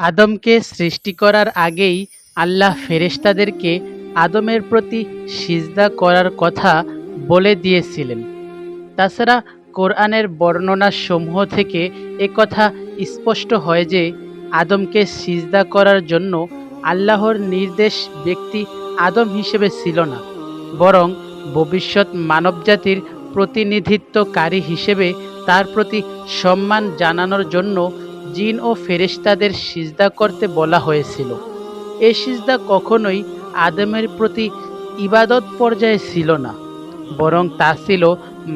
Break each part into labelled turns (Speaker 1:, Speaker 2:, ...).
Speaker 1: আদমকে সৃষ্টি করার আগেই আল্লাহ ফেরেশতাদেরকে আদমের প্রতি সিজদা করার কথা বলে দিয়েছিলেন। তাছাড়া কোরআনের বর্ণনাসমূহ থেকে একথা স্পষ্ট হয় যে আদমকে সিজদা করার জন্য আল্লাহর নির্দেশ ব্যক্তি আদম হিসেবে ছিল না, বরং ভবিষ্যৎ মানবজাতির প্রতিনিধিত্বকারী হিসেবে তার প্রতি সম্মান জানানোর জন্য জিন ও ফেরেশতাদের সিজদা করতে বলা হয়েছিল। এই সিজদা কখনোই আদমের প্রতি ইবাদত পর্যায়ে ছিল না, বরং তা ছিল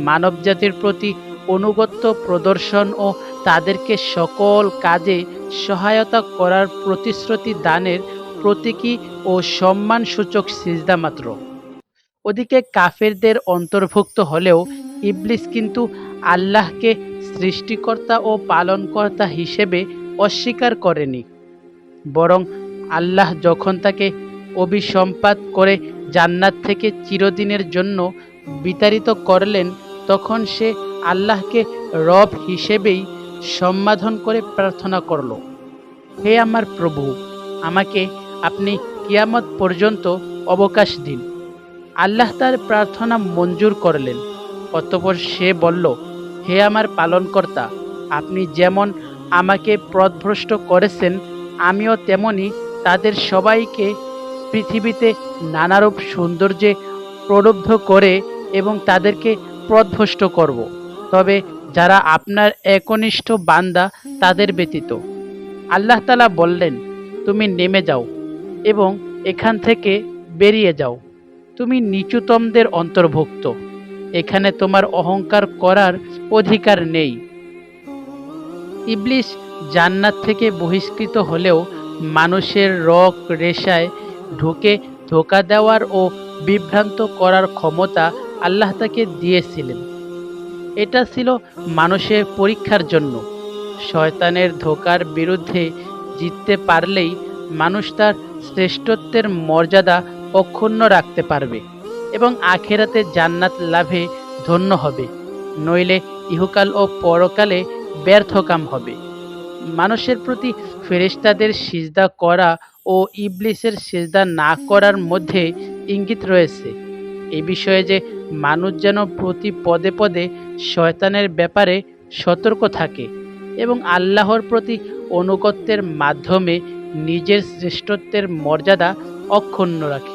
Speaker 1: মানবজাতির প্রতি আনুগত্য প্রদর্শন ও তাদেরকে সকল কাজে সহায়তা করার প্রতিশ্রুতি দানের প্রতীকী ও সম্মানসূচক সিজদা মাত্র। ওদিকে কাফেরদের অন্তর্ভুক্ত হলেও ইবলিস কিন্তু আল্লাহকে সৃষ্টিকর্তা ও পালনকর্তা হিসেবে অস্বীকার করেনি, বরং আল্লাহ যখন তাকে অভিসম্পাত করে জান্নাত থেকে চিরদিনের জন্য বিতাড়িত করলেন, তখন সে আল্লাহকে রব হিসেবেই সম্বোধন করে প্রার্থনা করল, হে আমার প্রভু, আমাকে আপনি কিয়ামত পর্যন্ত অবকাশ দিন। আল্লাহ তার প্রার্থনা মঞ্জুর করলেন। অতঃপর সে বলল, হে আমার পালনকর্তা, আপনি যেমন আমাকে পথভ্রষ্ট করেছেন, আমিও তেমনি তাদের সবাইকে পৃথিবীতে নানারূপ সৌন্দর্যে প্রলুব্ধ করে এবং তাদেরকে পথভ্রষ্ট করব, তবে যারা আপনার একনিষ্ঠ বান্দা তাদের ব্যতীত। আল্লাহ তাআলা বললেন, তুমি নেমে যাও এবং এখান থেকে বেরিয়ে যাও, তুমি নিচুতমদের অন্তর্ভুক্ত, এখানে তোমার অহংকার করার অধিকার নেই। ইবলিস জান্নাত থেকে বহিষ্কৃত হলেও মানুষের রগ রেশায় ঢুকে ধোঁকা দেওয়ার ও বিভ্রান্ত করার ক্ষমতা আল্লাহ তাকে দিয়েছিলেন। এটা ছিল মানুষের পরীক্ষার জন্য। শয়তানের ধোঁকার বিরুদ্ধে জিততে পারলেই মানুষ তার শ্রেষ্ঠত্বের মর্যাদা অক্ষুণ্ণ রাখতে পারবে এবং আখেরাতে জান্নাত লাভে ধন্য হবে, নইলে ইহকাল ও পরকালে ব্যর্থকাম হবে। মানুষের প্রতি ফেরেশতাদের সিজদা করা ও ইবলিসের সিজদা না করার মধ্যে ইঙ্গিত রয়েছে এই বিষয়ে যে মানুষ যেন প্রতি পদে পদে শয়তানের ব্যাপারে সতর্ক থাকে এবং আল্লাহর প্রতি আনুগত্যের মাধ্যমে নিজের শ্রেষ্ঠত্বের মর্যাদা অক্ষুণ্ণ রাখে।